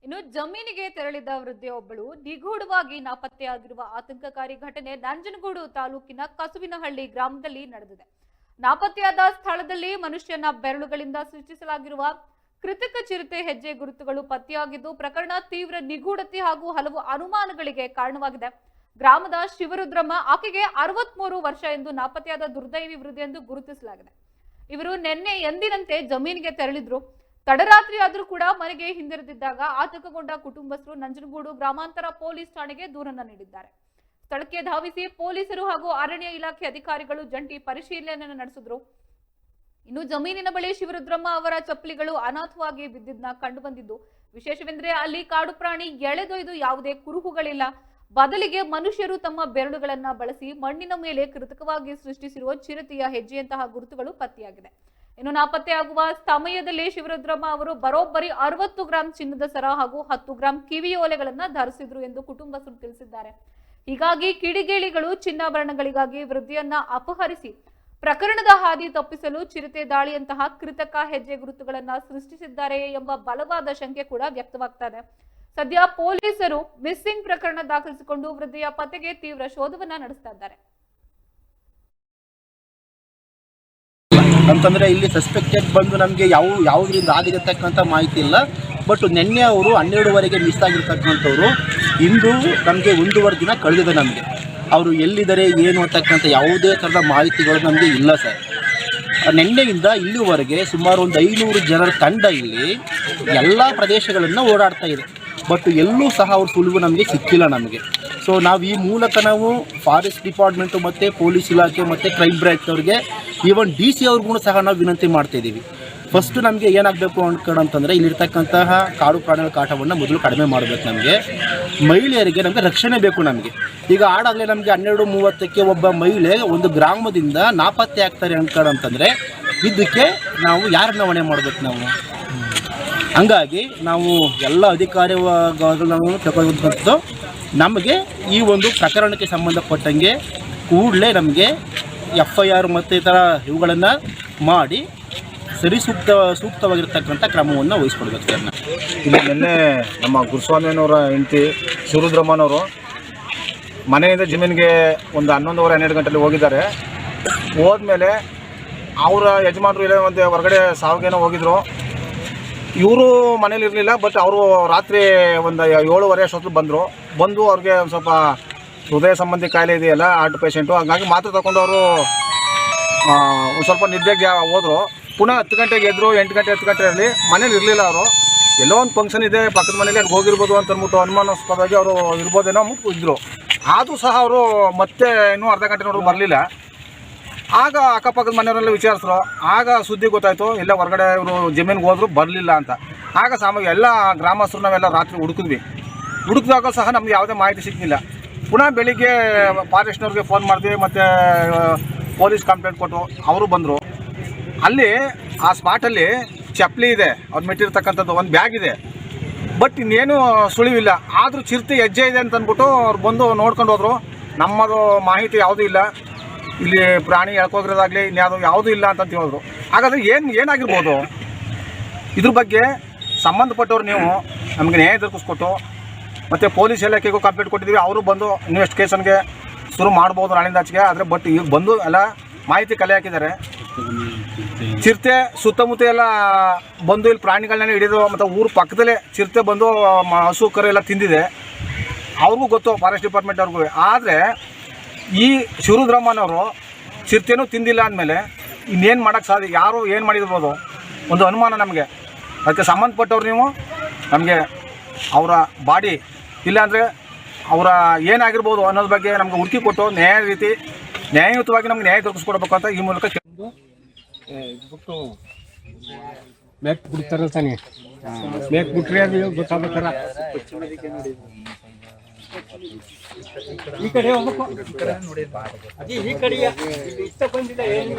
ಇನ್ನು ಜಮೀನಿಗೆ ತೆರಳಿದ ವೃದ್ಧೆಯೊಬ್ಬಳು ನಿಗೂಢವಾಗಿ ನಾಪತ್ತೆಯಾಗಿರುವ ಆತಂಕಕಾರಿ ಘಟನೆ ನಂಜನಗೂಡು ತಾಲೂಕಿನ ಕಸುವಿನಹಳ್ಳಿ ಗ್ರಾಮದಲ್ಲಿ ನಡೆದಿದೆ. ನಾಪತ್ತೆಯಾದ ಸ್ಥಳದಲ್ಲಿ ಮನುಷ್ಯನ ಬೆರಳುಗಳಿಂದ ಸೃಷ್ಟಿಸಲಾಗಿರುವ ಕೃತಕ ಚಿರತೆ ಹೆಜ್ಜೆ ಗುರುತುಗಳು ಪತ್ತೆಯಾಗಿದ್ದು ಪ್ರಕರಣ ತೀವ್ರ ನಿಗೂಢತೆ ಹಾಗೂ ಹಲವು ಅನುಮಾನಗಳಿಗೆ ಕಾರಣವಾಗಿದೆ. ಗ್ರಾಮದ ಶಿವರುದ್ರಮ್ಮ, ಆಕೆಗೆ 63 ವರ್ಷ ಎಂದು ನಾಪತ್ತೆಯಾದ ದುರ್ದೈವಿ ವೃದ್ಧೆ ಎಂದು ಗುರುತಿಸಲಾಗಿದೆ. ಇವರು ನಿನ್ನೆ ಎಂದಿನಂತೆ ಜಮೀನಿಗೆ ತೆರಳಿದ್ರು. ತಡರಾತ್ರಿ ಆದರೂ ಕೂಡ ಮನೆಗೆ ಹಿಂದಿರುಗಿದ್ದಾಗ ಆತಂಕಗೊಂಡ ಕುಟುಂಬಸ್ಥರು ನಂಜನಗೂಡು ಗ್ರಾಮಾಂತರ ಪೊಲೀಸ್ ಠಾಣೆಗೆ ದೂರನ್ನ ನೀಡಿದ್ದಾರೆ. ಸ್ಥಳಕ್ಕೆ ಧಾವಿಸಿ ಪೊಲೀಸರು ಹಾಗೂ ಅರಣ್ಯ ಇಲಾಖೆ ಅಧಿಕಾರಿಗಳು ಜಂಟಿ ಪರಿಶೀಲನೆ ನಡೆಸಿದ್ರು. ಇನ್ನು ಜಮೀನಿನ ಬಳಿ ಶಿವರುದ್ರಮ್ಮ ಅವರ ಚಪ್ಪಲಿಗಳು ಅನಾಥವಾಗಿ ಬಿದ್ದಿದ್ನ ಕಂಡು ಬಂದಿದ್ದು, ವಿಶೇಷವೆಂದರೆ ಅಲ್ಲಿ ಕಾಡು ಪ್ರಾಣಿ ಎಳೆದೊಯ್ದು ಯಾವುದೇ ಕುರುಹುಗಳಿಲ್ಲ. ಬದಲಿಗೆ ಮನುಷ್ಯರು ತಮ್ಮ ಬೆರಳುಗಳನ್ನ ಬಳಸಿ ಮಣ್ಣಿನ ಮೇಲೆ ಕೃತಕವಾಗಿ ಸೃಷ್ಟಿಸಿರುವ ಚಿರತೆಯ ಹೆಜ್ಜೆಯಂತಹ ಗುರುತುಗಳು ಪತ್ತೆಯಾಗಿದೆ. ಇನ್ನು ನಾಪತ್ತೆಯಾಗುವ ಸಮಯದಲ್ಲಿ ಶಿವರುದ್ರಮ್ಮ ಅವರು ಬರೋಬ್ಬರಿ 60 ಗ್ರಾಂ ಚಿನ್ನದ ಸರ ಹಾಗೂ 10 ಗ್ರಾಂ ಕಿವಿಯೋಲೆಗಳನ್ನ ಧರಿಸಿದ್ರು ಎಂದು ಕುಟುಂಬಸ್ಥರು ತಿಳಿಸಿದ್ದಾರೆ. ಹೀಗಾಗಿ ಕಿಡಿಗೇಡಿಗಳು ಚಿನ್ನಾಭರಣಗಳಿಗಾಗಿ ವೃದ್ಧೆಯನ್ನ ಅಪಹರಿಸಿ ಪ್ರಕರಣದ ಹಾದಿ ತಪ್ಪಿಸಲು ಚಿರತೆ ದಾಳಿಯಂತಹ ಕೃತಕ ಹೆಜ್ಜೆ ಗುರುತುಗಳನ್ನ ಸೃಷ್ಟಿಸಿದ್ದಾರೆ ಎಂಬ ಬಲವಾದ ಶಂಕೆ ಕೂಡ ವ್ಯಕ್ತವಾಗ್ತಾ ಇದೆ. ಸದ್ಯ ಪೊಲೀಸರು ಮಿಸ್ಸಿಂಗ್ ಪ್ರಕರಣ ದಾಖಲಿಸಿಕೊಂಡು ವೃದ್ಧೆಯ ಪತ್ತೆಗೆ ತೀವ್ರ ಶೋಧವನ್ನ ನಡೆಸ್ತಾ ಇದ್ದಾರೆ. ಅಂತಂದ್ರೆ ಇಲ್ಲಿ ಸಸ್ಪೆಕ್ಟೆಡ್ ಬಂದು ನಮಗೆ ಯಾವುದರಿಂದ ಆಗಿರತಕ್ಕಂಥ ಮಾಹಿತಿ ಇಲ್ಲ. ಬಟ್ ನಿನ್ನೆ ಅವರು 12ವರೆಗೆ ಮಿಸ್ ಆಗಿರ್ತಕ್ಕಂಥವ್ರು ಇಂದು ನಮಗೆ 1.5 ದಿನ ಕಳೆದಿದೆ. ನಮಗೆ ಅವರು ಎಲ್ಲಿದ್ದಾರೆ ಏನು ಅಂತಕ್ಕಂಥ ಯಾವುದೇ ಥರದ ಮಾಹಿತಿಗಳು ನಮಗೆ ಇಲ್ಲ ಸರ್. ನಿನ್ನೆಯಿಂದ ಇಲ್ಲಿವರೆಗೆ ಸುಮಾರು ಒಂದು 500 ಜನರ ತಂಡ ಇಲ್ಲಿ ಎಲ್ಲ ಪ್ರದೇಶಗಳನ್ನು ಓಡಾಡ್ತಾ ಇದೆ. ಬಟ್ ಎಲ್ಲೂ ಸಹ ಅವ್ರ ಸುಳಿವು ನಮಗೆ ಸಿಕ್ಕಿಲ್ಲ ನಮಗೆ. ಸೊ ನಾವು ಈ ಮೂಲಕ ನಾವು ಫಾರೆಸ್ಟ್ ಡಿಪಾರ್ಟ್ಮೆಂಟು ಮತ್ತು ಪೊಲೀಸ್ ಇಲಾಖೆ ಮತ್ತು ಕ್ರೈಮ್ ಬ್ರಾಂಚ್ ಅವ್ರಿಗೆ, ಈವನ್ DC ಅವ್ರಿಗೂ ಸಹ ನಾವು ವಿನಂತಿ ಮಾಡ್ತಾಯಿದ್ದೀವಿ. ಫಸ್ಟು ನಮಗೆ ಏನಾಗಬೇಕು ಅಂತಂದರೆ ಇಲ್ಲಿರ್ತಕ್ಕಂತಹ ಕಾಡು ಪ್ರಾಣಿಗಳ ಕಾಟವನ್ನು ಮೊದಲು ಕಡಿಮೆ ಮಾಡಬೇಕು. ನಮಗೆ ಮಹಿಳೆಯರಿಗೆ ನಮಗೆ ರಕ್ಷಣೆ ಬೇಕು. ನಮಗೆ ಈಗ ಆಡಾಗಲೇ ನಮಗೆ 12:30ಕ್ಕೆ ಒಬ್ಬ ಮಹಿಳೆ ಒಂದು ಗ್ರಾಮದಿಂದ ನಾಪತ್ತೆ ಆಗ್ತಾರೆ ಅಂತಂದರೆ ಇದಕ್ಕೆ ನಾವು ಯಾರನ್ನ ಹೊಣೆ ಮಾಡಬೇಕು? ನಾವು ಹಂಗಾಗಿ ನಾವು ಎಲ್ಲ ಅಧಿಕಾರಿಗಳನ್ನು ತಗೊಂಡು ನಮಗೆ ಈ ಒಂದು ಪ್ರಕರಣಕ್ಕೆ ಸಂಬಂಧಪಟ್ಟಂಗೆ ಕೂಡಲೇ ನಮಗೆ FIR ಮತ್ತು ಈ ಥರ ಇವುಗಳನ್ನು ಮಾಡಿ ಸೂಕ್ತವಾಗಿರ್ತಕ್ಕಂಥ ಕ್ರಮವನ್ನು ವಹಿಸ್ಕೊಡ್ಬೇಕು ಸರ್. ಇಲ್ಲಿ ನಿನ್ನೆ ನಮ್ಮ ಗುರುಸ್ವಾಮಿಯವರ ಹೆಂಡತಿ ಶಿವರುದ್ರಮ್ಮನವರು ಮನೆಯಿಂದ ಜಮೀನಿಗೆ ಒಂದು 11:30-12 ಗಂಟೆಯಲ್ಲಿ ಹೋಗಿದ್ದಾರೆ. ಹೋದ್ಮೇಲೆ ಅವರ ಯಜಮಾನರು ಇಲ್ಲ ಒಂದು ಹೊರಗಡೆ ಸಾವಿಗೇನೋ ಹೋಗಿದ್ರು. ಇವರು ಮನೇಲಿ ಇರಲಿಲ್ಲ. ಬಟ್ ಅವರು ರಾತ್ರಿ ಒಂದು 7:30 ಅಷ್ಟೊತ್ತು ಬಂದು ಅವ್ರಿಗೆ ಒಂದು ಸ್ವಲ್ಪ ಹೃದಯ ಸಂಬಂಧಿ ಕಾಯಿಲೆ ಇದೆಯಲ್ಲ, ಹಾರ್ಟ್ ಪೇಷೆಂಟು, ಹಾಗಾಗಿ ಮಾತ್ರೆ ತಗೊಂಡು ಅವರು ಒಂದು ಸ್ವಲ್ಪ ನಿದ್ದೆಗೆ ಹೋದರು. ಪುನಃ 10 ಗಂಟೆಗೆ ಎದ್ರು. 8 ಗಂಟೆ 10 ಗಂಟೆಯಲ್ಲಿ ಮನೇಲಿ ಇರಲಿಲ್ಲ. ಅವರು ಎಲ್ಲೋ ಒಂದು ಫಂಕ್ಷನ್ ಇದೆ ಪಕ್ಕದ ಮನೇಲಿ ಅಲ್ಲಿ ಹೋಗಿರ್ಬೋದು ಅಂತ ಅಂದ್ಬಿಟ್ಟು ಅನುಮಾನಾಸ್ಪದವಾಗಿ ಅವರು ಇರ್ಬೋದೇನೋ ಅಂದ್ಬಿಟ್ಟು ಇದ್ದರು. ಆದರೂ ಸಹ ಅವರು ಮತ್ತೆ ಇನ್ನೂ ಅರ್ಧ ಗಂಟೆ ನೋಡಿದ್ರು ಬರಲಿಲ್ಲ. ಆಗ ಅಕ್ಕಪಕ್ಕದ ಮನೆಯವರೆಲ್ಲ ವಿಚಾರಿಸಿದ್ರು. ಆಗ ಸುದ್ದಿ ಗೊತ್ತಾಯಿತು, ಎಲ್ಲ ಹೊರಗಡೆ ಇವರು ಜಮೀನಿಗೆ ಹೋದ್ರು, ಬರಲಿಲ್ಲ ಅಂತ. ಆಗ ಸಾಮಾನ್ಯ ಎಲ್ಲ ಗ್ರಾಮಸ್ಥರು ನಾವೆಲ್ಲ ರಾತ್ರಿ ಹುಡುಕಿದಾಗ ಸಹ ನಮ್ಗೆ ಯಾವುದೇ ಮಾಹಿತಿ ಸಿಗಲಿಲ್ಲ. ಪುನಃ ಬೆಳಿಗ್ಗೆ ಫಾರೆಸ್ಟ್ನವ್ರಿಗೆ ಫೋನ್ ಮಾಡಿದ್ವಿ ಮತ್ತು ಪೊಲೀಸ್ ಕಂಪ್ಲೇಂಟ್ ಕೊಟ್ಟು ಅವರು ಬಂದರು. ಅಲ್ಲಿ ಆ ಸ್ಪಾಟಲ್ಲಿ ಚಪ್ಪಲಿ ಇದೆ, ಅವ್ರು ಮೆಟ್ಟಿರ್ತಕ್ಕಂಥದ್ದು ಒಂದು ಬ್ಯಾಗ್ ಇದೆ. ಬಟ್ ಇನ್ನೇನು ಸುಳಿವಿಲ್ಲ. ಆದರೂ ಚಿರತೆ ಹೆಜ್ಜೆ ಇದೆ ಅಂತ ಅಂದ್ಬಿಟ್ಟು ಅವ್ರು ಬಂದು ನೋಡ್ಕೊಂಡು ಹೋದರು. ನಮ್ಮದು ಮಾಹಿತಿ ಯಾವುದೂ ಇಲ್ಲ, ಇಲ್ಲಿ ಪ್ರಾಣಿ ಎಳ್ಕೋಗಿರೋದಾಗಲಿ ಯಾವುದೂ ಇಲ್ಲ ಅಂತ ಹೇಳಿದ್ರು. ಹಾಗಾದರೆ ಏನಾಗಿರ್ಬೋದು? ಇದ್ರ ಬಗ್ಗೆ ಸಂಬಂಧಪಟ್ಟವ್ರು ನೀವು ನಮಗೆ ನ್ಯಾಯ ದೊರಕಿಸ್ಕೊಟ್ಟು ಮತ್ತು ಪೊಲೀಸ್ ಇಲಾಖೆಗೂ ಕಂಪ್ಲೇಂಟ್ ಕೊಟ್ಟಿದ್ದೀವಿ. ಅವರು ಬಂದು ಇನ್ವೆಸ್ಟಿಗೇಷನ್ಗೆ ಶುರು ಮಾಡ್ಬೋದು ನಾಳಿಂದಾಚೆಗೆ. ಆದರೆ ಬಟ್ ಈಗ ಬಂದು ಎಲ್ಲ ಮಾಹಿತಿ ಕಲೆ ಹಾಕಿದ್ದಾರೆ. ಚಿರತೆ ಸುತ್ತಮುತ್ತ ಎಲ್ಲ ಬಂದು ಇಲ್ಲಿ ಪ್ರಾಣಿಗಳನ್ನ ಹಿಡಿದು ಮತ್ತು ಊರು ಪಕ್ಕದಲ್ಲೇ ಚಿರತೆ ಬಂದು ಹಸು ಕರು ಎಲ್ಲ ತಿಂದಿದೆ. ಅವ್ರಿಗೂ ಗೊತ್ತು, ಫಾರೆಸ್ಟ್ ಡಿಪಾರ್ಟ್ಮೆಂಟ್ ಅವ್ರಿಗೂ. ಆದರೆ ಈ ಶಿವರುದ್ರಮ್ಮನವರು ಚಿರತೆನೂ ತಿಂದಿಲ್ಲ ಅಂದಮೇಲೆ ಇನ್ನೇನು ಮಾಡೋಕ್ಕೆ ಸಾಧ್ಯ? ಯಾರು ಏನು ಮಾಡಿರ್ಬೋದು? ಒಂದು ಅನುಮಾನ ನಮಗೆ. ಅದಕ್ಕೆ ಸಂಬಂಧಪಟ್ಟವ್ರು ನೀವು ನಮಗೆ ಅವರ ಬಾಡಿ ಇಲ್ಲಾಂದರೆ ಅವರ ಏನಾಗಿರ್ಬೋದು ಅನ್ನೋದ್ರ ಬಗ್ಗೆ ನಮ್ಗೆ ಹುಡುಕಿ ಕೊಟ್ಟು ನ್ಯಾಯಯುತವಾಗಿ ನಮ್ಗೆ ನ್ಯಾಯ ದೊರಕಿಸ್ಕೊಡ್ಬೇಕು ಅಂತ ಈ ಮೂಲಕ ಬಿಟ್ಟು ಮೇಕ್ ಬಿಡ್ತಾರ ತಾನೆ. ಮೇಕ್ ಬಿಟ್ರೆ ಅದು ಗೊತ್ತಾಗ್ಬೇಕಾರ. ಈ ಕಡೆ ಹೋಗ್ಬೇಕು, ಈ ಕಡೆ ಬಂದಿಲ್ಲ ಏನು